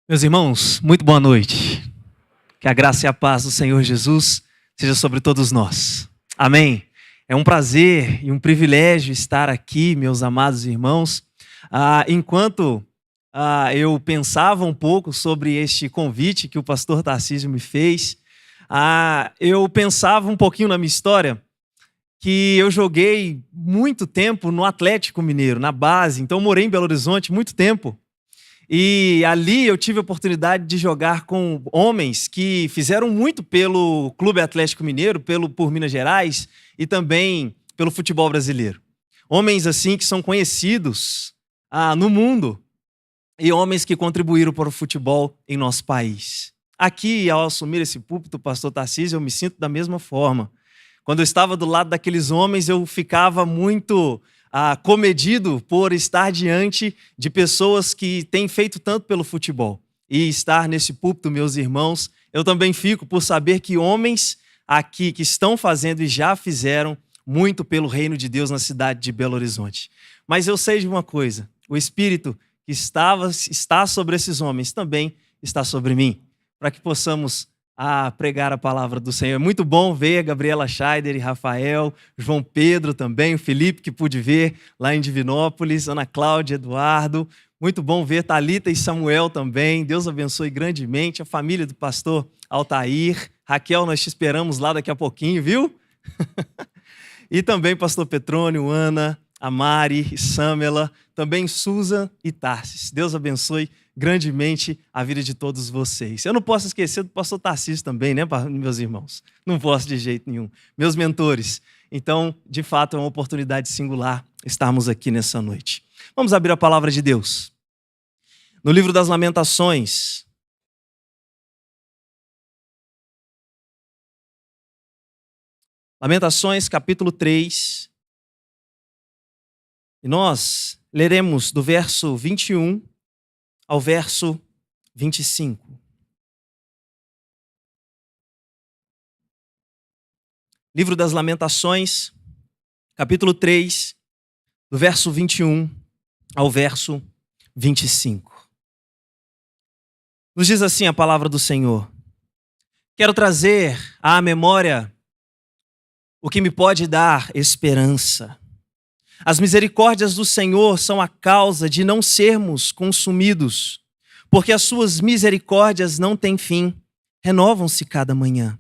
Meus irmãos, muito boa noite. Que a graça e a paz do Senhor Jesus seja sobre todos nós. Amém. É um prazer e um privilégio estar aqui, meus amados irmãos. Enquanto eu pensava um pouco sobre este convite que o pastor Tarcísio me fez, eu pensava um pouquinho na minha história, que eu joguei muito tempo no Atlético Mineiro, na base. Então, eu morei em Belo Horizonte muito tempo. E ali eu tive a oportunidade de jogar com homens que fizeram muito pelo Clube Atlético Mineiro, por Minas Gerais e também pelo futebol brasileiro. Homens assim que são conhecidos no mundo e homens que contribuíram para o futebol em nosso país. Aqui, ao assumir esse púlpito, pastor Tarcísio, eu me sinto da mesma forma. Quando eu estava do lado daqueles homens, eu ficava muito comedido por estar diante de pessoas que têm feito tanto pelo futebol. E estar nesse púlpito, meus irmãos, eu também fico por saber que homens aqui que estão fazendo e já fizeram muito pelo reino de Deus na cidade de Belo Horizonte. Mas eu sei de uma coisa, o Espírito que está sobre esses homens também está sobre mim, para que possamos pregar a palavra do Senhor. É muito bom ver a Gabriela Scheider e Rafael, João Pedro também, o Felipe que pude ver lá em Divinópolis, Ana Cláudia, Eduardo. Muito bom ver Thalita e Samuel também. Deus abençoe grandemente a família do pastor Altair. Raquel, nós te esperamos lá daqui a pouquinho, viu? E também pastor Petrônio, Ana, a Mari e Samela, também Susan e Tarsis. Deus abençoe grandemente a vida de todos vocês. Eu não posso esquecer do pastor Tarcísio também, né, meus irmãos? Não posso de jeito nenhum. Meus mentores. Então, de fato, é uma oportunidade singular estarmos aqui nessa noite. Vamos abrir a palavra de Deus. No livro das Lamentações, Lamentações, capítulo 3. E nós leremos do verso 21 ao verso 25. Livro das Lamentações, capítulo 3, do verso 21 ao verso 25. Nos diz assim a palavra do Senhor: quero trazer à memória o que me pode dar esperança. As misericórdias do Senhor são a causa de não sermos consumidos, porque as suas misericórdias não têm fim, renovam-se cada manhã.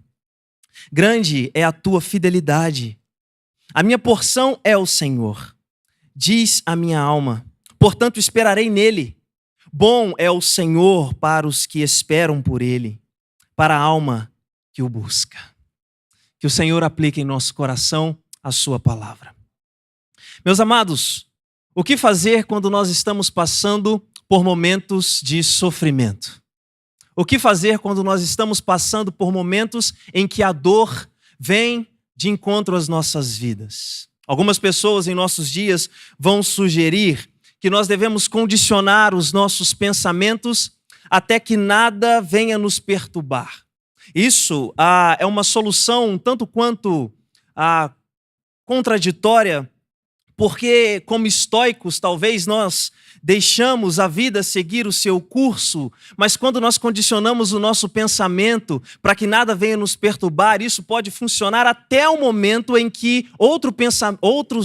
Grande é a tua fidelidade. A minha porção é o Senhor, diz a minha alma, portanto esperarei nele. Bom é o Senhor para os que esperam por ele, para a alma que o busca. Que o Senhor aplique em nosso coração a sua palavra. Meus amados, o que fazer quando nós estamos passando por momentos de sofrimento? O que fazer quando nós estamos passando por momentos em que a dor vem de encontro às nossas vidas? Algumas pessoas em nossos dias vão sugerir que nós devemos condicionar os nossos pensamentos até que nada venha nos perturbar. Isso é uma solução tanto quanto contraditória, porque, como estoicos, talvez nós deixamos a vida seguir o seu curso, mas quando nós condicionamos o nosso pensamento para que nada venha nos perturbar, isso pode funcionar até o momento em que outro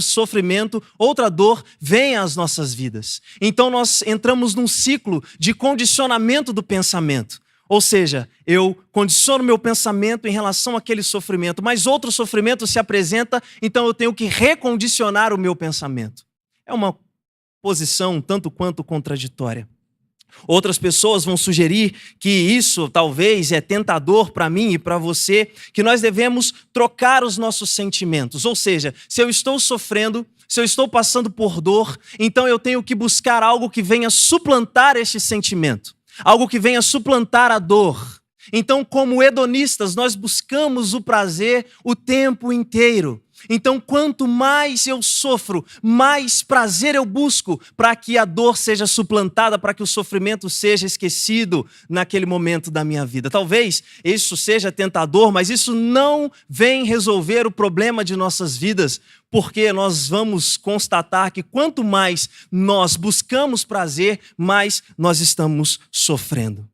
sofrimento, outra dor venha às nossas vidas. Então nós entramos num ciclo de condicionamento do pensamento. Ou seja, eu condiciono meu pensamento em relação àquele sofrimento, mas outro sofrimento se apresenta, então eu tenho que recondicionar o meu pensamento. É uma posição tanto quanto contraditória. Outras pessoas vão sugerir que isso talvez é tentador para mim e para você, que nós devemos trocar os nossos sentimentos. Ou seja, se eu estou sofrendo, se eu estou passando por dor, então eu tenho que buscar algo que venha suplantar este sentimento. Algo que venha suplantar a dor. Então, como hedonistas, nós buscamos o prazer o tempo inteiro. Então, quanto mais eu sofro, mais prazer eu busco para que a dor seja suplantada, para que o sofrimento seja esquecido naquele momento da minha vida. Talvez isso seja tentador, mas isso não vem resolver o problema de nossas vidas, porque nós vamos constatar que quanto mais nós buscamos prazer, mais nós estamos sofrendo.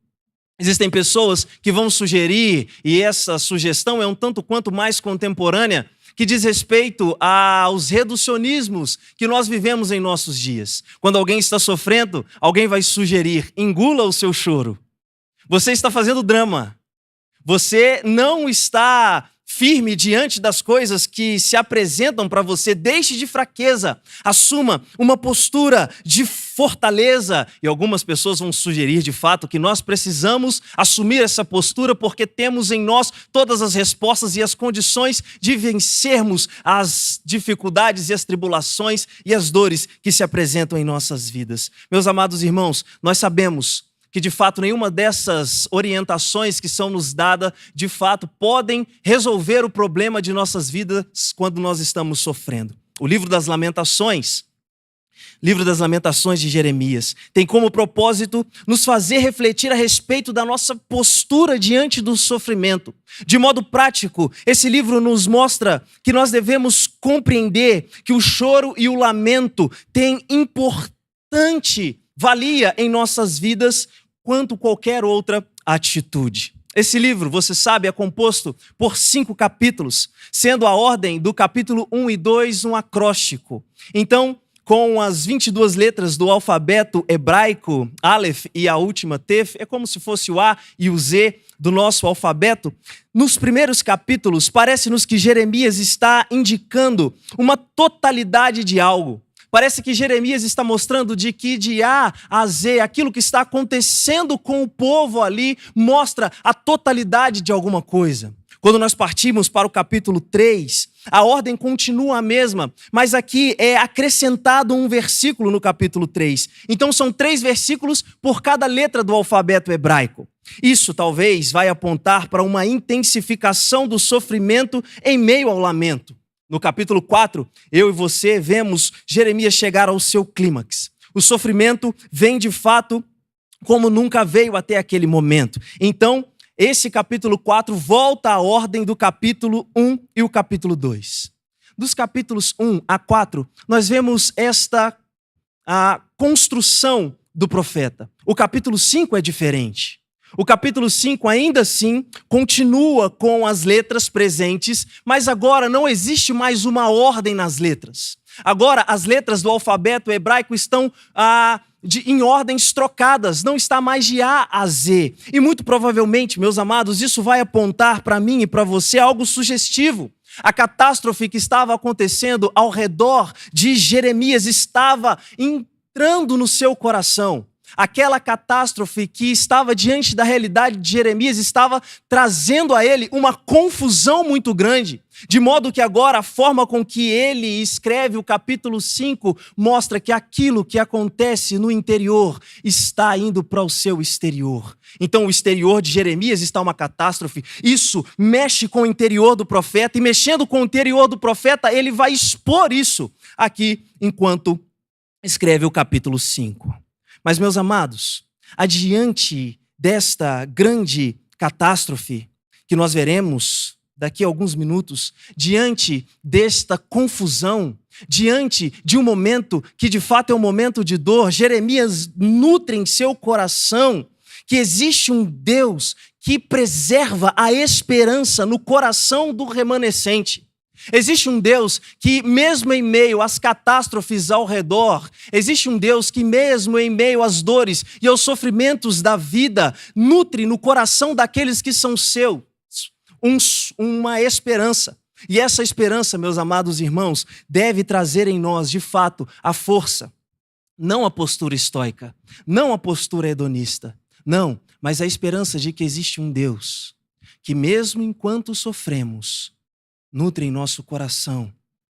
Existem pessoas que vão sugerir, e essa sugestão é um tanto quanto mais contemporânea, que diz respeito aos reducionismos que nós vivemos em nossos dias. Quando alguém está sofrendo, alguém vai sugerir: engula o seu choro. Você está fazendo drama. Você não está firme diante das coisas que se apresentam para você. Deixe de fraqueza. Assuma uma postura de fortaleza. E algumas pessoas vão sugerir, de fato, que nós precisamos assumir essa postura porque temos em nós todas as respostas e as condições de vencermos as dificuldades e as tribulações e as dores que se apresentam em nossas vidas. Meus amados irmãos, nós sabemos que de fato nenhuma dessas orientações que são nos dadas, de fato, podem resolver o problema de nossas vidas quando nós estamos sofrendo. O livro das Lamentações de Jeremias, tem como propósito nos fazer refletir a respeito da nossa postura diante do sofrimento. De modo prático, esse livro nos mostra que nós devemos compreender que o choro e o lamento têm importante valia em nossas vidas quanto qualquer outra atitude. Esse livro, você sabe, é composto por 5 capítulos, sendo a ordem do capítulo 1 e 2 um acróstico. Então, com as 22 letras do alfabeto hebraico, Aleph e a última Tef, é como se fosse o A e o Z do nosso alfabeto. Nos primeiros capítulos, parece-nos que Jeremias está indicando uma totalidade de algo. Parece que Jeremias está mostrando de que de A a Z, aquilo que está acontecendo com o povo ali, mostra a totalidade de alguma coisa. Quando nós partimos para o capítulo 3, a ordem continua a mesma, mas aqui é acrescentado um versículo no capítulo 3. Então são 3 versículos por cada letra do alfabeto hebraico. Isso talvez vai apontar para uma intensificação do sofrimento em meio ao lamento. No capítulo 4, eu e você vemos Jeremias chegar ao seu clímax. O sofrimento vem de fato como nunca veio até aquele momento. Então, esse capítulo 4 volta à ordem do capítulo 1 e o capítulo 2. Dos capítulos 1 a 4, nós vemos a construção do profeta. O capítulo 5 é diferente. O capítulo 5, ainda assim, continua com as letras presentes, mas agora não existe mais uma ordem nas letras. Agora, as letras do alfabeto hebraico estão em ordens trocadas, não está mais de A a Z. E muito provavelmente, meus amados, isso vai apontar para mim e para você algo sugestivo. A catástrofe que estava acontecendo ao redor de Jeremias estava entrando no seu coração. Aquela catástrofe que estava diante da realidade de Jeremias estava trazendo a ele uma confusão muito grande, de modo que agora a forma com que ele escreve o capítulo 5 mostra que aquilo que acontece no interior está indo para o seu exterior. Então o exterior de Jeremias está uma catástrofe, isso mexe com o interior do profeta, e mexendo com o interior do profeta, ele vai expor isso aqui enquanto escreve o capítulo 5. Mas, meus amados, adiante desta grande catástrofe que nós veremos daqui a alguns minutos, diante desta confusão, diante de um momento que de fato é um momento de dor, Jeremias nutre em seu coração que existe um Deus que preserva a esperança no coração do remanescente. Existe um Deus que, mesmo em meio às catástrofes ao redor, existe um Deus que, mesmo em meio às dores e aos sofrimentos da vida, nutre no coração daqueles que são seus uma esperança. E essa esperança, meus amados irmãos, deve trazer em nós, de fato, a força. Não a postura estoica, não a postura hedonista, não, mas a esperança de que existe um Deus que, mesmo enquanto sofremos, nutre em nosso coração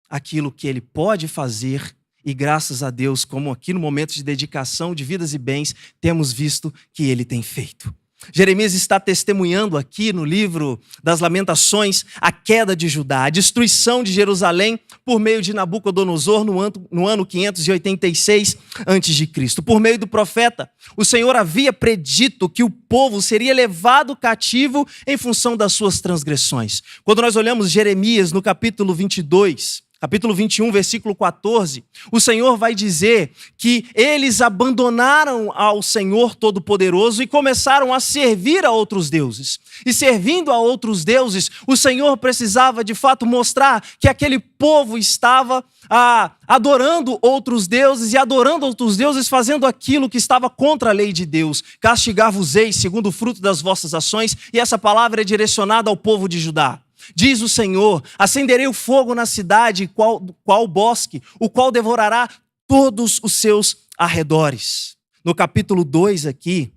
aquilo que Ele pode fazer, e graças a Deus, como aqui no momento de dedicação de vidas e bens, temos visto que Ele tem feito. Jeremias está testemunhando aqui no livro das Lamentações a queda de Judá, a destruição de Jerusalém por meio de Nabucodonosor no ano 586 a.C. Por meio do profeta, o Senhor havia predito que o povo seria levado cativo em função das suas transgressões. Quando nós olhamos Jeremias no capítulo 22, capítulo 21, versículo 14, o Senhor vai dizer que eles abandonaram ao Senhor Todo-Poderoso e começaram a servir a outros deuses. E servindo a outros deuses, o Senhor precisava de fato mostrar que aquele povo estava adorando outros deuses e adorando outros deuses, fazendo aquilo que estava contra a lei de Deus. Castigar-vos-eis segundo o fruto das vossas ações, e essa palavra é direcionada ao povo de Judá. Diz o Senhor: acenderei o fogo na cidade, qual bosque, o qual devorará todos os seus arredores. No capítulo 2 aqui,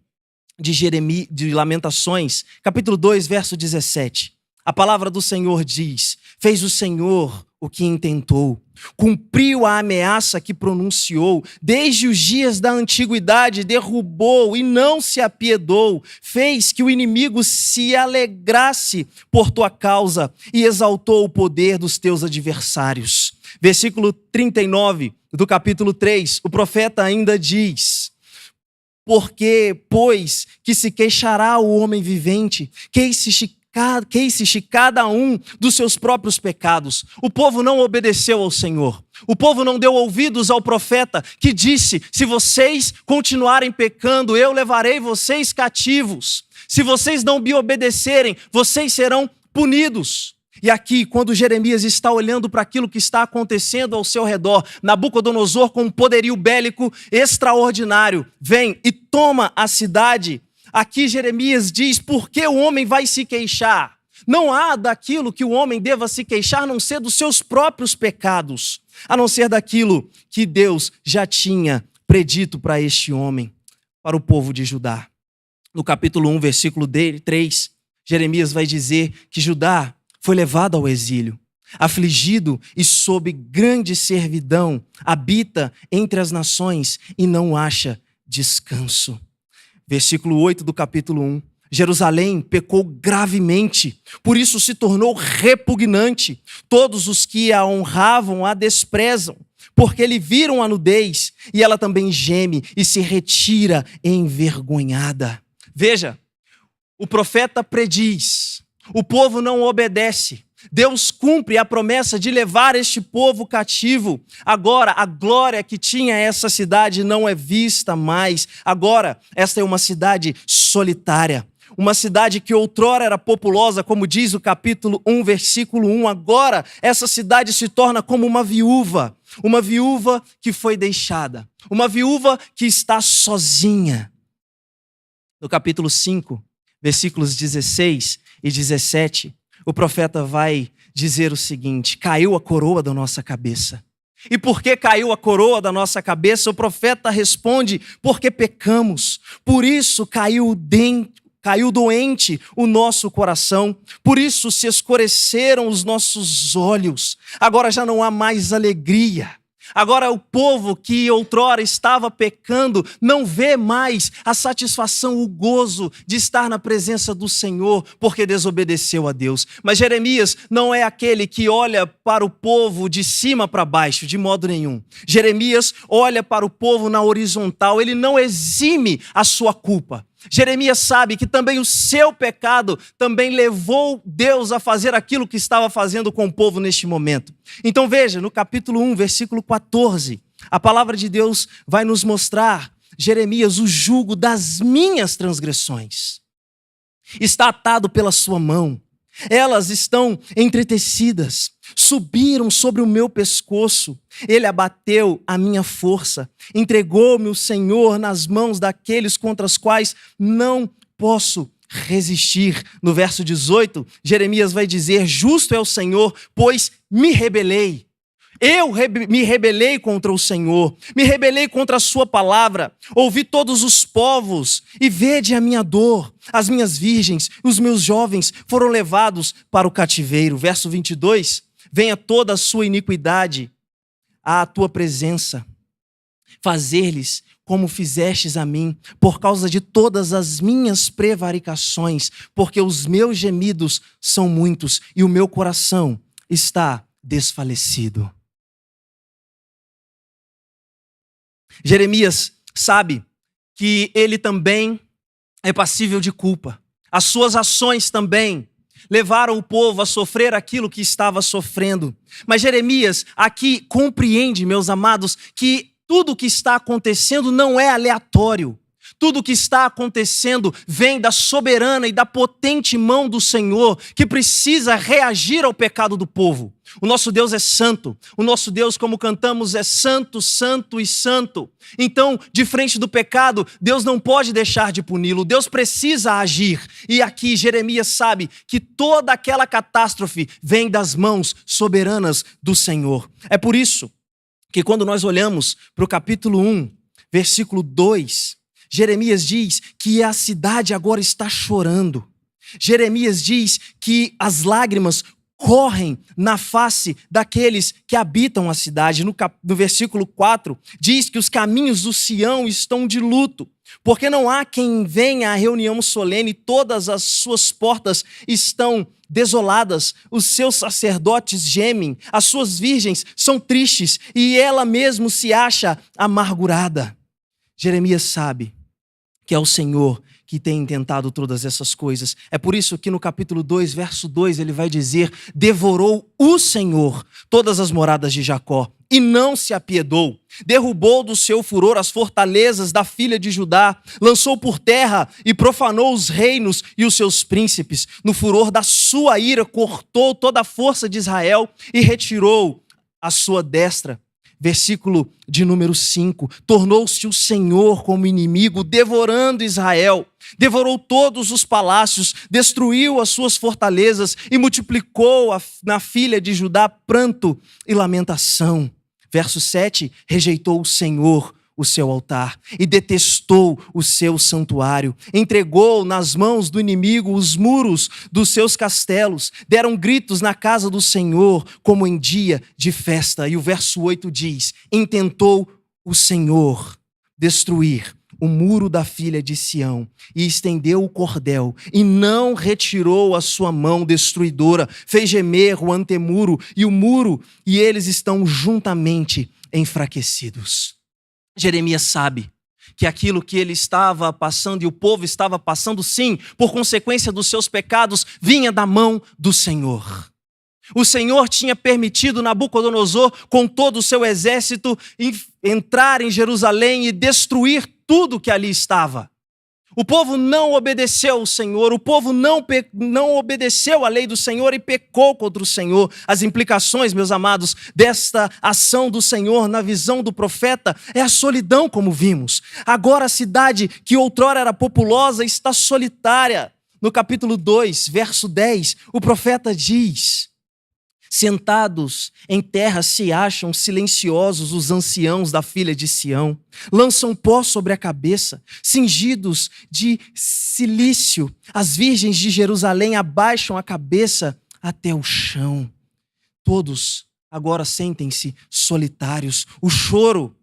de Lamentações, capítulo 2, verso 17, a palavra do Senhor diz: fez o Senhor o que intentou, cumpriu a ameaça que pronunciou, desde os dias da antiguidade derrubou e não se apiedou, fez que o inimigo se alegrasse por tua causa e exaltou o poder dos teus adversários. Versículo 39 do capítulo 3, o profeta ainda diz: porque, pois, que se queixará o homem vivente, queixe-se cada um dos seus próprios pecados. O povo não obedeceu ao Senhor. O povo não deu ouvidos ao profeta que disse: se vocês continuarem pecando, eu levarei vocês cativos. Se vocês não me obedecerem, vocês serão punidos. E aqui, quando Jeremias está olhando para aquilo que está acontecendo ao seu redor, Nabucodonosor, com um poderio bélico extraordinário, vem e toma a cidade. Aqui Jeremias diz: por que o homem vai se queixar? Não há daquilo que o homem deva se queixar, a não ser dos seus próprios pecados, a não ser daquilo que Deus já tinha predito para este homem, para o povo de Judá. No capítulo 1, versículo 3, Jeremias vai dizer que Judá foi levado ao exílio, afligido e sob grande servidão, habita entre as nações e não acha descanso. Versículo 8 do capítulo 1. Jerusalém pecou gravemente, por isso se tornou repugnante. Todos os que a honravam a desprezam, porque lhe viram a nudez, e ela também geme e se retira envergonhada. Veja, o profeta prediz, o povo não obedece. Deus cumpre a promessa de levar este povo cativo. Agora, a glória que tinha essa cidade não é vista mais. Agora, esta é uma cidade solitária. Uma cidade que outrora era populosa, como diz o capítulo 1, versículo 1. Agora, essa cidade se torna como uma viúva que foi deixada. Uma viúva que está sozinha. No capítulo 5, versículos 16 e 17, o profeta vai dizer o seguinte: caiu a coroa da nossa cabeça. E por que caiu a coroa da nossa cabeça? O profeta responde: porque pecamos. Por isso caiu doente o nosso coração. Por isso se escureceram os nossos olhos. Agora já não há mais alegria. Agora o povo que outrora estava pecando não vê mais a satisfação, o gozo de estar na presença do Senhor, porque desobedeceu a Deus. Mas Jeremias não é aquele que olha para o povo de cima para baixo, de modo nenhum. Jeremias olha para o povo na horizontal, ele não exime a sua culpa. Jeremias sabe que também o seu pecado também levou Deus a fazer aquilo que estava fazendo com o povo neste momento. Então veja, no capítulo 1, versículo 14, a palavra de Deus vai nos mostrar, Jeremias: o jugo das minhas transgressões está atado pela sua mão. Elas estão entretecidas, subiram sobre o meu pescoço. Ele abateu a minha força, entregou-me o Senhor nas mãos daqueles contra os quais não posso resistir. No verso 18, Jeremias vai dizer: justo é o Senhor, pois me rebelei. Eu me rebelei contra o Senhor, me rebelei contra a sua palavra. Ouvi todos os povos e vede a minha dor. As minhas virgens, os meus jovens foram levados para o cativeiro. Verso 22, venha toda a sua iniquidade à tua presença, fazer-lhes como fizestes a mim, por causa de todas as minhas prevaricações, porque os meus gemidos são muitos e o meu coração está desfalecido. Jeremias sabe que ele também é passível de culpa. As suas ações também levaram o povo a sofrer aquilo que estava sofrendo. Mas Jeremias aqui compreende, meus amados, que tudo o que está acontecendo não é aleatório. Tudo o que está acontecendo vem da soberana e da potente mão do Senhor, que precisa reagir ao pecado do povo. O nosso Deus é santo. O nosso Deus, como cantamos, é santo, santo e santo. Então, de frente do pecado, Deus não pode deixar de puni-lo. Deus precisa agir. E aqui Jeremias sabe que toda aquela catástrofe vem das mãos soberanas do Senhor. É por isso que quando nós olhamos para o capítulo 1, versículo 2, Jeremias diz que a cidade agora está chorando. Jeremias diz que as lágrimas correm na face daqueles que habitam a cidade. No versículo 4, diz que os caminhos do Sião estão de luto, porque não há quem venha à reunião solene, todas as suas portas estão desoladas, os seus sacerdotes gemem, as suas virgens são tristes e ela mesmo se acha amargurada. Jeremias sabe que é o Senhor que tem intentado todas essas coisas. É por isso que no capítulo 2, verso 2, ele vai dizer: devorou o Senhor todas as moradas de Jacó e não se apiedou. Derrubou do seu furor as fortalezas da filha de Judá, lançou por terra e profanou os reinos e os seus príncipes. No furor da sua ira, cortou toda a força de Israel e retirou a sua destra. Versículo de número 5, tornou-se o Senhor como inimigo, devorando Israel, devorou todos os palácios, destruiu as suas fortalezas e multiplicou na filha de Judá pranto e lamentação. Verso 7, rejeitou o Senhor o seu altar e detestou o seu santuário, entregou nas mãos do inimigo os muros dos seus castelos, deram gritos na casa do Senhor como em dia de festa. E o verso 8 diz: intentou o Senhor destruir o muro da filha de Sião e estendeu o cordel e não retirou a sua mão destruidora, fez gemer o antemuro e o muro, e eles estão juntamente enfraquecidos. Jeremias sabe que aquilo que ele estava passando e o povo estava passando, sim, por consequência dos seus pecados, vinha da mão do Senhor. O Senhor tinha permitido Nabucodonosor, com todo o seu exército, entrar em Jerusalém e destruir tudo que ali estava. O povo não obedeceu ao Senhor, o povo não obedeceu à lei do Senhor e pecou contra o Senhor. As implicações, meus amados, desta ação do Senhor na visão do profeta é a solidão, como vimos. Agora a cidade que outrora era populosa está solitária. No capítulo 2, verso 10, o profeta diz: sentados em terra se acham silenciosos os anciãos da filha de Sião, lançam pó sobre a cabeça, cingidos de cilício. As virgens de Jerusalém abaixam a cabeça até o chão. Todos agora sentem-se solitários. O choro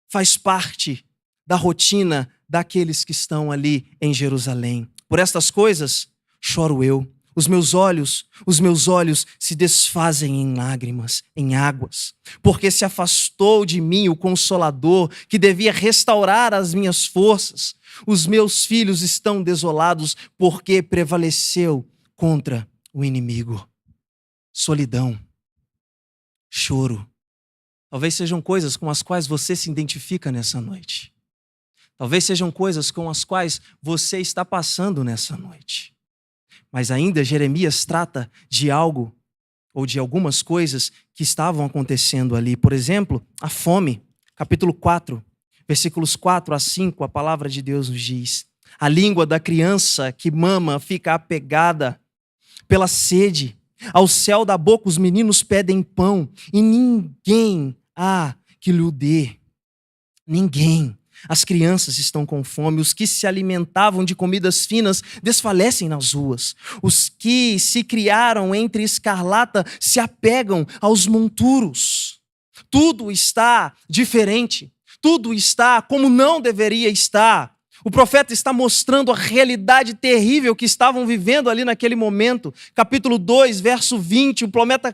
faz parte da rotina daqueles que estão ali em Jerusalém. Por estas coisas choro eu. Os meus olhos se desfazem em lágrimas, em águas, porque se afastou de mim o Consolador, que devia restaurar as minhas forças. Os meus filhos estão desolados, porque prevaleceu contra o inimigo. Solidão, choro, talvez sejam coisas com as quais você se identifica nessa noite. Talvez sejam coisas com as quais você está passando nessa noite. Mas ainda Jeremias trata de algo, ou de algumas coisas que estavam acontecendo ali. Por exemplo, a fome. Capítulo 4, versículos 4 a 5, a palavra de Deus nos diz: a língua da criança que mama fica apegada pela sede. Ao céu da boca os meninos pedem pão, e ninguém há que lhe dê. Ninguém. As crianças estão com fome, os que se alimentavam de comidas finas desfalecem nas ruas. Os que se criaram entre escarlata se apegam aos monturos. Tudo está diferente, tudo está como não deveria estar. O profeta está mostrando a realidade terrível que estavam vivendo ali naquele momento. Capítulo 2, verso 20, o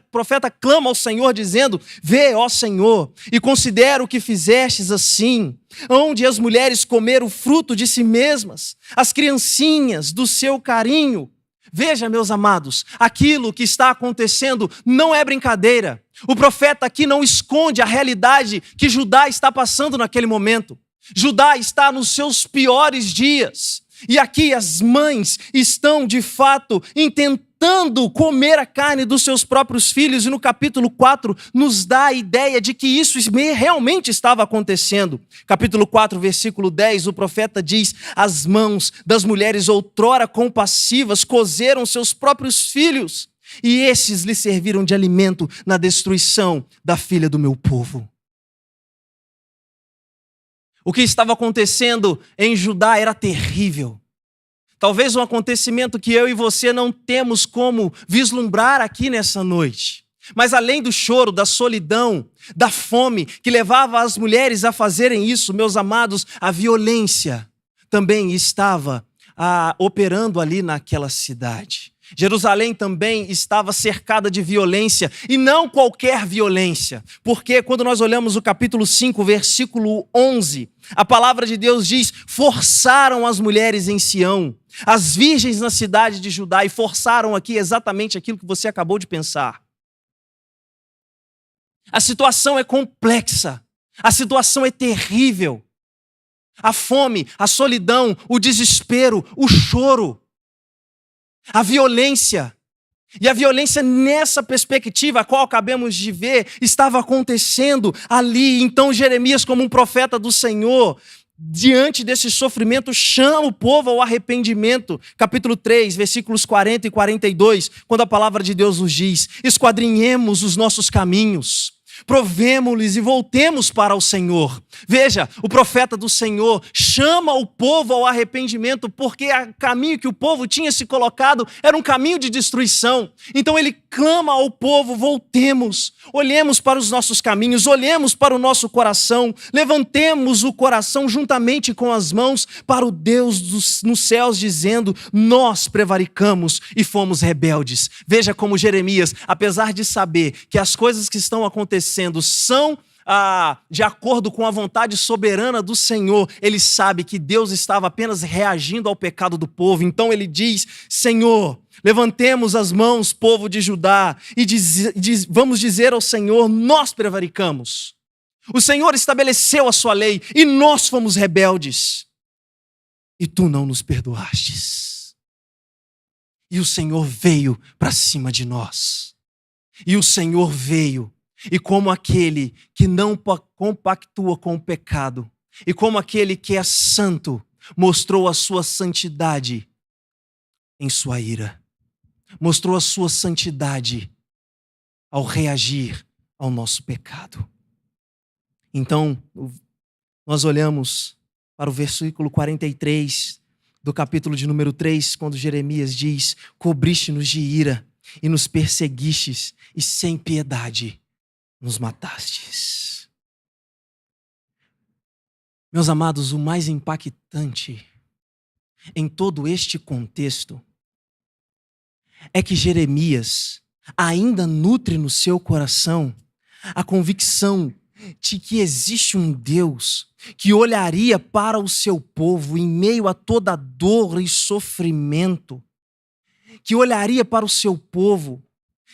profeta clama ao Senhor dizendo: vê, ó Senhor, e considera o que fizestes assim, onde as mulheres comeram o fruto de si mesmas, as criancinhas do seu carinho. Veja, meus amados, aquilo que está acontecendo não é brincadeira. O profeta aqui não esconde a realidade que Judá está passando naquele momento. Judá está nos seus piores dias. E aqui as mães estão, de fato, tentando comer a carne dos seus próprios filhos. E no capítulo 4 nos dá a ideia de que isso realmente estava acontecendo. Capítulo 4, versículo 10, o profeta diz: as mãos das mulheres outrora compassivas cozeram seus próprios filhos, e esses lhe serviram de alimento na destruição da filha do meu povo. O que estava acontecendo em Judá era terrível. Talvez um acontecimento que eu e você não temos como vislumbrar aqui nessa noite. Mas além do choro, da solidão, da fome que levava as mulheres a fazerem isso, meus amados, a violência também estava operando ali naquela cidade. Jerusalém também estava cercada de violência, e não qualquer violência, porque quando nós olhamos o capítulo 5, versículo 11, a palavra de Deus diz: forçaram as mulheres em Sião, as virgens na cidade de Judá, e forçaram aqui exatamente aquilo que você acabou de pensar. A situação é complexa, a situação é terrível. A fome, a solidão, o desespero, o choro, a violência. E a violência nessa perspectiva, a qual acabamos de ver, estava acontecendo ali. Então Jeremias, como um profeta do Senhor, diante desse sofrimento, chama o povo ao arrependimento. Capítulo 3, versículos 40 e 42, quando a palavra de Deus nos diz: esquadrinhemos os nossos caminhos, provemo-lhes e voltemos para o Senhor. Veja, o profeta do Senhor chama o povo ao arrependimento, porque o caminho que o povo tinha se colocado era um caminho de destruição. Então ele clama ao povo: voltemos, olhemos para os nossos caminhos, olhemos para o nosso coração, levantemos o coração juntamente com as mãos para o Deus nos céus, dizendo: nós prevaricamos e fomos rebeldes. Veja como Jeremias, apesar de saber que as coisas que estão acontecendo são de acordo com a vontade soberana do Senhor, ele sabe que Deus estava apenas reagindo ao pecado do povo. Então ele diz: Senhor, levantemos as mãos, povo de Judá, e vamos dizer ao Senhor: nós prevaricamos. O Senhor estabeleceu a sua lei e nós fomos rebeldes, e tu não nos perdoastes. E o Senhor veio para cima de nós. E o Senhor veio, e como aquele que não compactua com o pecado, e como aquele que é santo, mostrou a sua santidade em sua ira. Mostrou a sua santidade ao reagir ao nosso pecado. Então, nós olhamos para o versículo 43 do capítulo de número 3, quando Jeremias diz: cobriste-nos de ira e nos perseguistes, e sem piedade nos matastes. Meus amados, o mais impactante em todo este contexto é que Jeremias ainda nutre no seu coração a convicção de que existe um Deus que olharia para o seu povo em meio a toda dor e sofrimento, que olharia para o seu povo,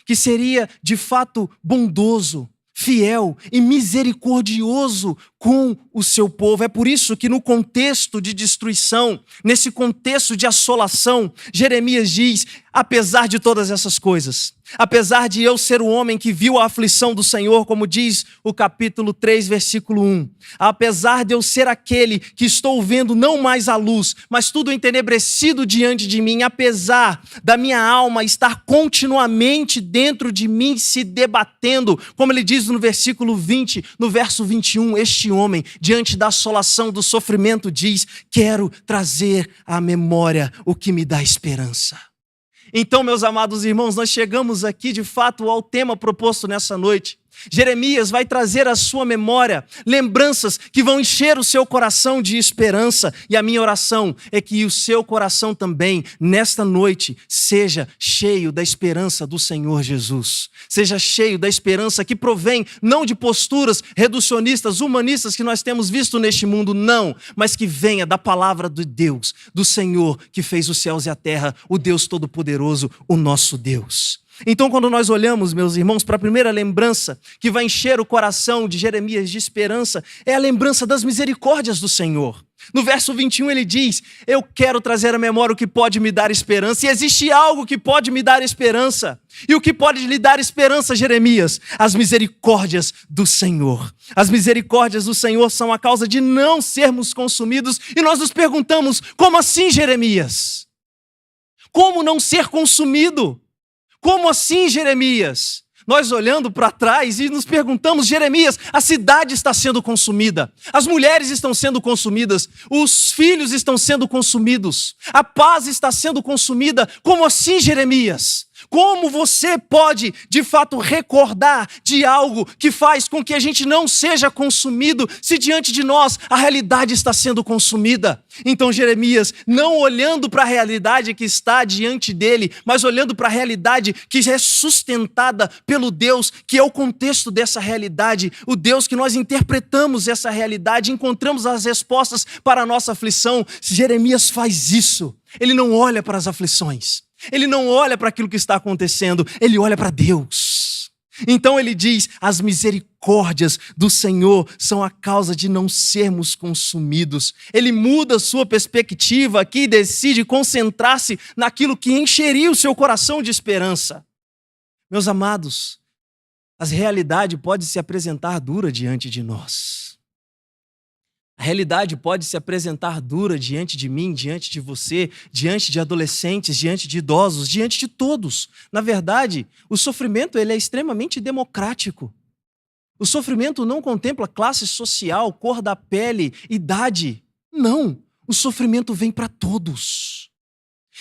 que seria de fato bondoso, fiel e misericordioso com o seu povo. É por isso que no contexto de destruição, nesse contexto de assolação, Jeremias diz: apesar de todas essas coisas, apesar de eu ser o homem que viu a aflição do Senhor, como diz o capítulo 3, versículo 1, apesar de eu ser aquele que estou vendo não mais a luz, mas tudo entenebrecido diante de mim, apesar da minha alma estar continuamente dentro de mim se debatendo, como ele diz no versículo 20, no verso 21, este homem, diante da assolação do sofrimento, diz: quero trazer à memória o que me dá esperança. Então, meus amados irmãos, nós chegamos aqui de fato ao tema proposto nessa noite. Jeremias vai trazer à sua memória lembranças que vão encher o seu coração de esperança. E a minha oração é que o seu coração também, nesta noite, seja cheio da esperança do Senhor Jesus. Seja cheio da esperança que provém não de posturas reducionistas, humanistas que nós temos visto neste mundo, não, mas que venha da palavra de Deus, do Senhor que fez os céus e a terra, o Deus Todo-Poderoso, o nosso Deus. Então, quando nós olhamos, meus irmãos, para a primeira lembrança que vai encher o coração de Jeremias de esperança, é a lembrança das misericórdias do Senhor. No verso 21 ele diz: eu quero trazer à memória o que pode me dar esperança. E existe algo que pode me dar esperança. E o que pode lhe dar esperança, Jeremias? As misericórdias do Senhor. As misericórdias do Senhor são a causa de não sermos consumidos. E nós nos perguntamos: como assim, Jeremias? Como não ser consumido? Como assim, Jeremias? Nós olhando para trás e nos perguntamos: Jeremias, a cidade está sendo consumida, as mulheres estão sendo consumidas, os filhos estão sendo consumidos, a paz está sendo consumida. Como assim, Jeremias? Como você pode, de fato, recordar de algo que faz com que a gente não seja consumido, se diante de nós a realidade está sendo consumida? Então, Jeremias, não olhando para a realidade que está diante dele, mas olhando para a realidade que é sustentada pelo Deus, que é o contexto dessa realidade, o Deus que nós interpretamos essa realidade, encontramos as respostas para a nossa aflição. Jeremias faz isso. Ele não olha para as aflições. Ele não olha para aquilo que está acontecendo, ele olha para Deus. Então ele diz: as misericórdias do Senhor são a causa de não sermos consumidos. Ele muda a sua perspectiva aqui e decide concentrar-se naquilo que encheria o seu coração de esperança. Meus amados, a realidade pode se apresentar dura diante de nós. A realidade pode se apresentar dura diante de mim, diante de você, diante de adolescentes, diante de idosos, diante de todos. Na verdade, o sofrimento ele é extremamente democrático. O sofrimento não contempla classe social, cor da pele, idade. Não, o sofrimento vem para todos.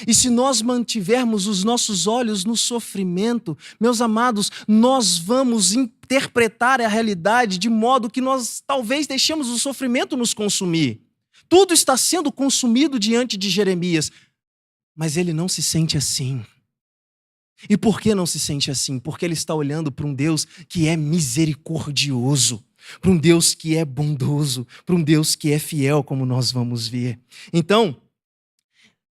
E se nós mantivermos os nossos olhos no sofrimento, meus amados, nós vamos interpretar a realidade de modo que nós talvez deixemos o sofrimento nos consumir. Tudo está sendo consumido diante de Jeremias, mas ele não se sente assim. E por que não se sente assim? Porque ele está olhando para um Deus que é misericordioso, para um Deus que é bondoso, para um Deus que é fiel, como nós vamos ver. Então,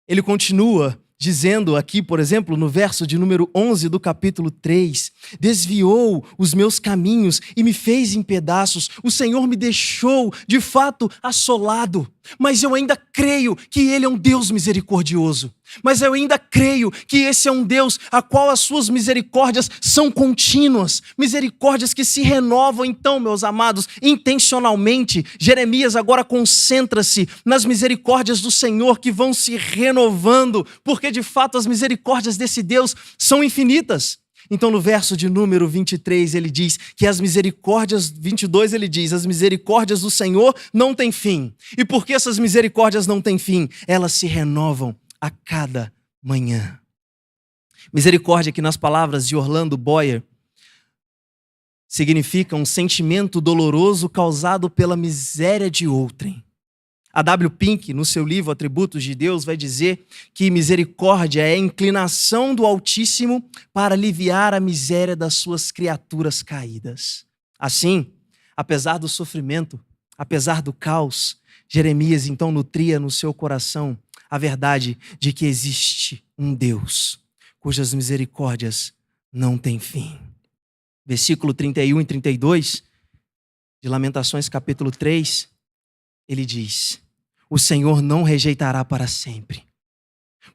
ele continua dizendo aqui, por exemplo, no verso de número 11 do capítulo 3, desviou os meus caminhos e me fez em pedaços, o Senhor me deixou de fato assolado, mas eu ainda creio que Ele é um Deus misericordioso, mas eu ainda creio que esse é um Deus a qual as suas misericórdias são contínuas, misericórdias que se renovam. Então, meus amados, intencionalmente, Jeremias agora concentra-se nas misericórdias do Senhor que vão se renovando, porque de fato as misericórdias desse Deus são infinitas. Então no verso de número 23 ele diz que as misericórdias, 22 ele diz, as misericórdias do Senhor não têm fim. E por que essas misericórdias não têm fim? Elas se renovam a cada manhã. Misericórdia, que nas palavras de Orlando Boyer, significa um sentimento doloroso causado pela miséria de outrem. A W. Pink, no seu livro Atributos de Deus, vai dizer que misericórdia é a inclinação do Altíssimo para aliviar a miséria das suas criaturas caídas. Assim, apesar do sofrimento, apesar do caos, Jeremias então nutria no seu coração a verdade de que existe um Deus cujas misericórdias não têm fim. Versículo 31 e 32 de Lamentações capítulo 3, ele diz: o Senhor não rejeitará para sempre,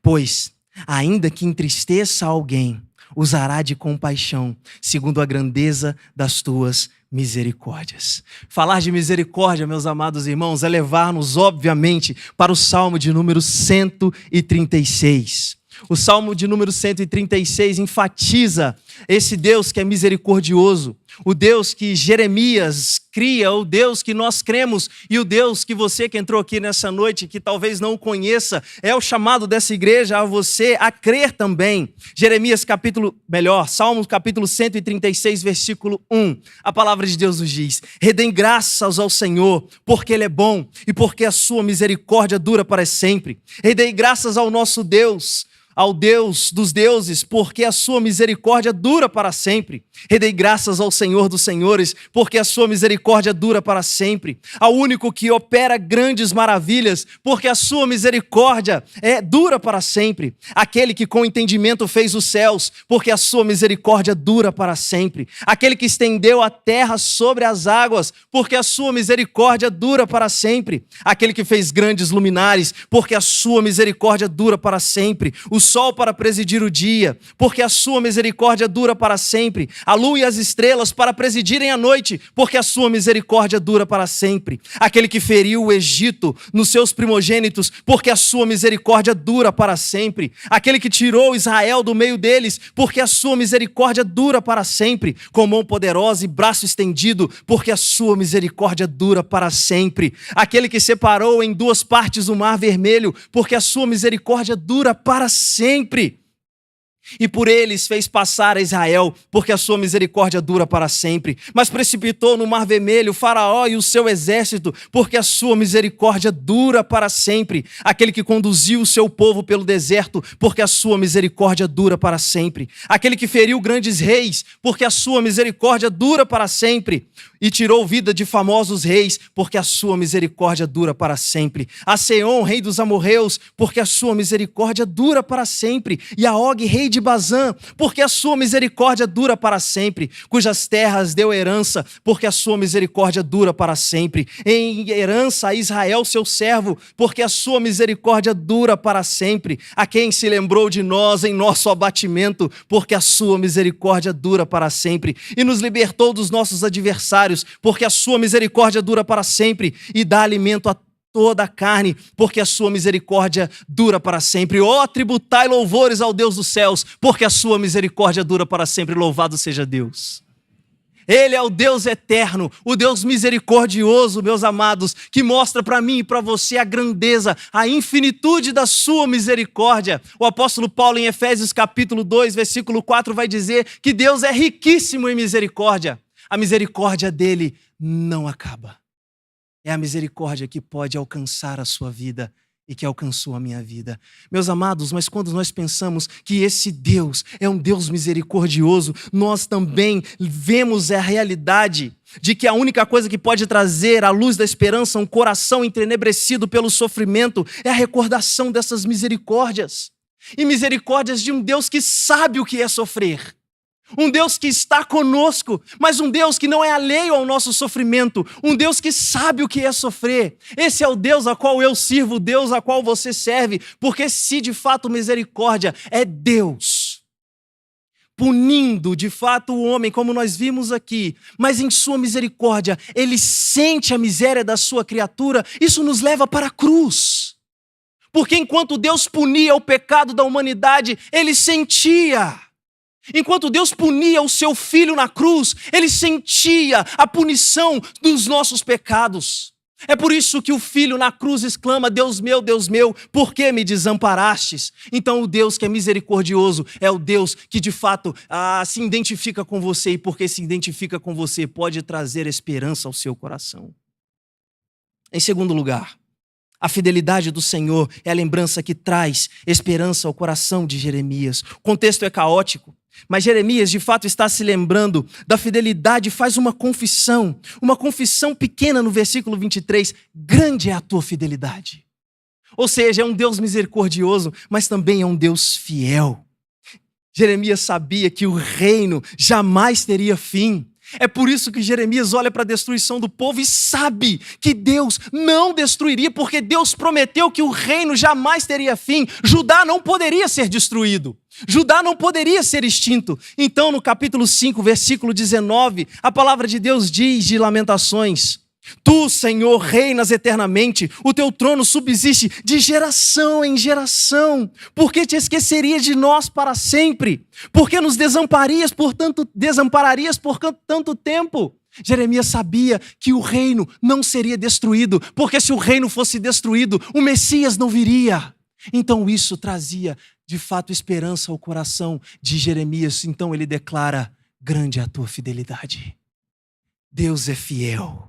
pois, ainda que entristeça alguém, usará de compaixão, segundo a grandeza das tuas misericórdias. Falar de misericórdia, meus amados irmãos, é levar-nos, obviamente, para o Salmo de número 136. O Salmo de número 136 enfatiza esse Deus que é misericordioso, o Deus que Jeremias cria, o Deus que nós cremos e o Deus que você que entrou aqui nessa noite, que talvez não conheça, é o chamado dessa igreja a você a crer também. Salmos capítulo 136, versículo 1, a palavra de Deus nos diz: rendem graças ao Senhor, porque Ele é bom e porque a sua misericórdia dura para sempre. Rendei graças ao nosso Deus, ao Deus dos deuses, porque a sua misericórdia dura para sempre. Rendei graças ao Senhor dos senhores, porque a sua misericórdia dura para sempre. Ao único que opera grandes maravilhas, porque a sua misericórdia dura para sempre. Aquele que com entendimento fez os céus, porque a sua misericórdia dura para sempre. Aquele que estendeu a terra sobre as águas, porque a sua misericórdia dura para sempre. Aquele que fez grandes luminares, porque a sua misericórdia dura para sempre. O sol para presidir o dia, porque a sua misericórdia dura para sempre. A lua e as estrelas para presidirem a noite, porque a sua misericórdia dura para sempre. Aquele que feriu o Egito nos seus primogênitos, porque a sua misericórdia dura para sempre. Aquele que tirou Israel do meio deles, porque a sua misericórdia dura para sempre. Com mão poderosa e braço estendido, porque a sua misericórdia dura para sempre. Aquele que separou em duas partes o mar vermelho, porque a sua misericórdia dura para sempre. E por eles fez passar a Israel, porque a sua misericórdia dura para sempre. Mas precipitou no mar vermelho o Faraó e o seu exército, porque a sua misericórdia dura para sempre. Aquele que conduziu o seu povo pelo deserto, porque a sua misericórdia dura para sempre. Aquele que feriu grandes reis, porque a sua misericórdia dura para sempre. E tirou vida de famosos reis, porque a sua misericórdia dura para sempre. A Seom, rei dos amorreus, porque a sua misericórdia dura para sempre. E a Og, rei de Bazã, porque a sua misericórdia dura para sempre. Cujas terras deu herança, porque a sua misericórdia dura para sempre. Em herança a Israel, seu servo, porque a sua misericórdia dura para sempre. A quem se lembrou de nós em nosso abatimento, porque a sua misericórdia dura para sempre. E nos libertou dos nossos adversários, porque a sua misericórdia dura para sempre, e dá alimento a toda a carne, porque a sua misericórdia dura para sempre. Ó, tributai louvores ao Deus dos céus, porque a sua misericórdia dura para sempre. Louvado seja Deus. Ele é o Deus eterno, o Deus misericordioso, meus amados, que mostra para mim e para você a grandeza, a infinitude da sua misericórdia. O apóstolo Paulo, em Efésios capítulo 2, versículo 4, vai dizer que Deus é riquíssimo em misericórdia. A misericórdia dele não acaba. É a misericórdia que pode alcançar a sua vida e que alcançou a minha vida. Meus amados, mas quando nós pensamos que esse Deus é um Deus misericordioso, nós também vemos a realidade de que a única coisa que pode trazer a luz da esperança a um coração entenebrecido pelo sofrimento é a recordação dessas misericórdias. E misericórdias de um Deus que sabe o que é sofrer. Um Deus que está conosco, mas um Deus que não é alheio ao nosso sofrimento. Um Deus que sabe o que é sofrer. Esse é o Deus a qual eu sirvo, o Deus a qual você serve. Porque se de fato misericórdia é Deus punindo de fato o homem, como nós vimos aqui, mas em sua misericórdia ele sente a miséria da sua criatura, isso nos leva para a cruz. Porque enquanto Deus punia o pecado da humanidade, ele sentia. Enquanto Deus punia o seu filho na cruz, ele sentia a punição dos nossos pecados. É por isso que o filho na cruz exclama: Deus meu, por que me desamparastes? Então o Deus que é misericordioso é o Deus que de fato se identifica com você, e porque se identifica com você pode trazer esperança ao seu coração. Em segundo lugar, a fidelidade do Senhor é a lembrança que traz esperança ao coração de Jeremias. O contexto é caótico, mas Jeremias de fato está se lembrando da fidelidade e faz uma confissão pequena no versículo 23, grande é a tua fidelidade. Ou seja, é um Deus misericordioso, mas também é um Deus fiel. Jeremias sabia que o reino jamais teria fim. É por isso que Jeremias olha para a destruição do povo e sabe que Deus não destruiria, porque Deus prometeu que o reino jamais teria fim. Judá não poderia ser destruído. Judá não poderia ser extinto. Então, no capítulo 5, versículo 19, a palavra de Deus diz de Lamentações: Tu, Senhor, reinas eternamente, o teu trono subsiste de geração em geração. Por que te esquecerias de nós para sempre? Por que nos desampararias por tanto tempo? Jeremias sabia que o reino não seria destruído, porque se o reino fosse destruído, o Messias não viria. Então isso trazia, de fato, esperança ao coração de Jeremias. Então ele declara: grande é a tua fidelidade. Deus é fiel.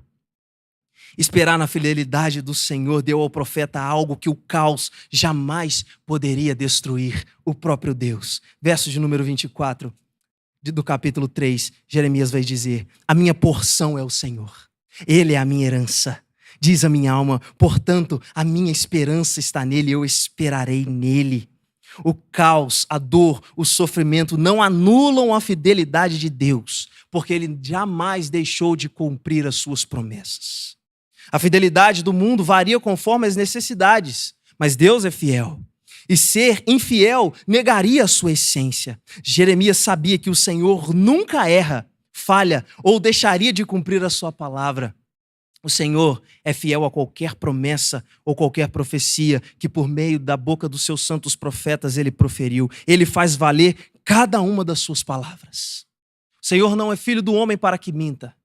Esperar na fidelidade do Senhor deu ao profeta algo que o caos jamais poderia destruir: o próprio Deus. Verso de número 24 do capítulo 3, Jeremias vai dizer: a minha porção é o Senhor, Ele é a minha herança. Diz a minha alma, portanto, a minha esperança está nele, eu esperarei nele. O caos, a dor, o sofrimento não anulam a fidelidade de Deus, porque Ele jamais deixou de cumprir as suas promessas. A fidelidade do mundo varia conforme as necessidades, mas Deus é fiel. E ser infiel negaria a sua essência. Jeremias sabia que o Senhor nunca erra, falha ou deixaria de cumprir a sua palavra. O Senhor é fiel a qualquer promessa ou qualquer profecia que por meio da boca dos seus santos profetas Ele proferiu. Ele faz valer cada uma das suas palavras. O Senhor não é filho do homem para que minta.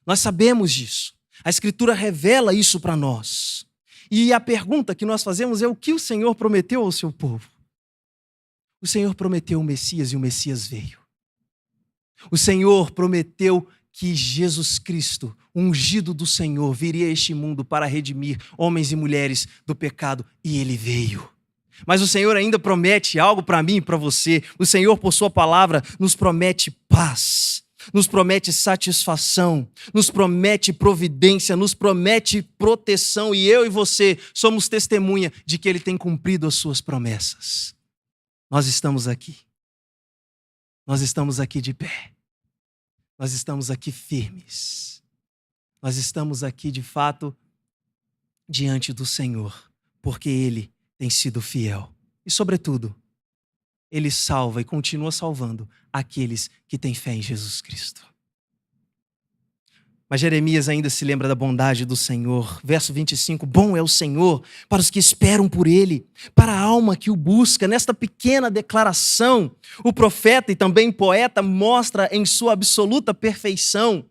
Nós sabemos disso. A Escritura revela isso para nós. E a pergunta que nós fazemos é: o que o Senhor prometeu ao seu povo? O Senhor prometeu o Messias e o Messias veio. O Senhor prometeu que Jesus Cristo, ungido do Senhor, viria a este mundo para redimir homens e mulheres do pecado, e Ele veio. Mas o Senhor ainda promete algo para mim e para você. O Senhor, por sua palavra, nos promete paz, nos promete satisfação, nos promete providência, nos promete proteção, e eu e você somos testemunha de que Ele tem cumprido as suas promessas. Nós estamos aqui. Nós estamos aqui de pé. Nós estamos aqui firmes. Nós estamos aqui, de fato, diante do Senhor, porque Ele tem sido fiel. E, sobretudo, Ele salva e continua salvando aqueles que têm fé em Jesus Cristo. Mas Jeremias ainda se lembra da bondade do Senhor. Verso 25, bom é o Senhor para os que esperam por Ele, para a alma que o busca. Nesta pequena declaração, o profeta e também poeta mostra em sua absoluta perfeição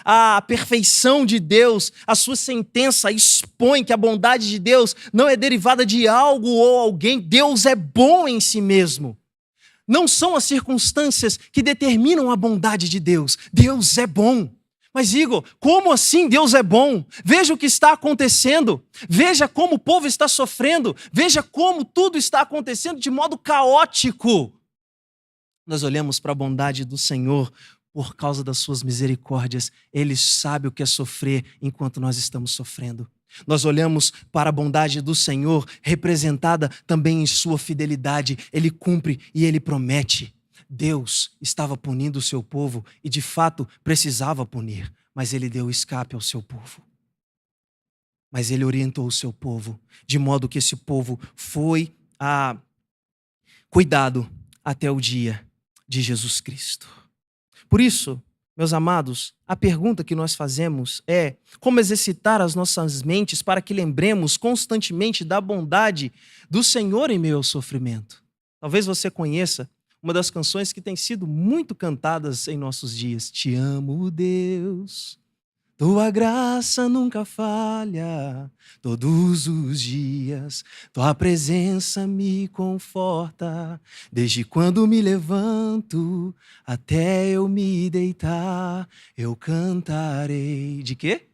a perfeição de Deus. A sua sentença expõe que a bondade de Deus não é derivada de algo ou alguém. Deus é bom em si mesmo. Não são as circunstâncias que determinam a bondade de Deus. Deus é bom. Mas, Igor, como assim Deus é bom? Veja o que está acontecendo. Veja como o povo está sofrendo. Veja como tudo está acontecendo de modo caótico. Nós olhamos para a bondade do Senhor por causa das suas misericórdias. Ele sabe o que é sofrer enquanto nós estamos sofrendo. Nós olhamos para a bondade do Senhor representada também em sua fidelidade. Ele cumpre e Ele promete. Deus estava punindo o seu povo e, de fato, precisava punir, mas Ele deu escape ao seu povo. Mas Ele orientou o seu povo, de modo que esse povo foi cuidado até o dia de Jesus Cristo. Por isso, meus amados, a pergunta que nós fazemos é: como exercitar as nossas mentes para que lembremos constantemente da bondade do Senhor em meio ao sofrimento? Talvez você conheça uma das canções que tem sido muito cantadas em nossos dias. Te amo, Deus, tua graça nunca falha, todos os dias tua presença me conforta, desde quando me levanto até eu me deitar, eu cantarei. De quê?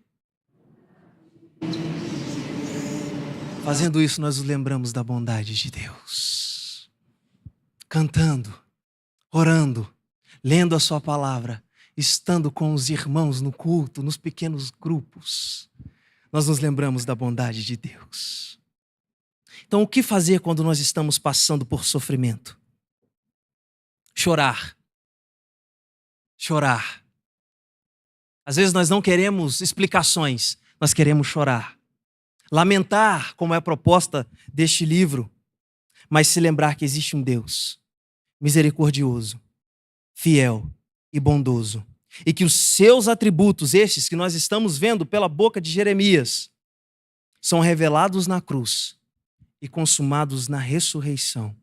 Fazendo isso, nós nos lembramos da bondade de Deus. Cantando, orando, lendo a sua palavra, estando com os irmãos no culto, nos pequenos grupos, nós nos lembramos da bondade de Deus. Então, o que fazer quando nós estamos passando por sofrimento? Chorar. Chorar. Às vezes nós não queremos explicações, nós queremos chorar. Lamentar, como é a proposta deste livro, mas se lembrar que existe um Deus misericordioso, fiel e bondoso, e que os seus atributos, estes que nós estamos vendo pela boca de Jeremias, são revelados na cruz e consumados na ressurreição.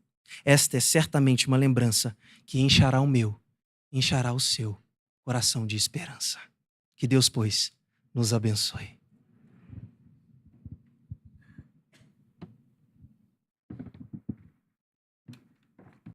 Esta é certamente uma lembrança que encherá o meu, encherá o seu coração de esperança. Que Deus, pois, nos abençoe.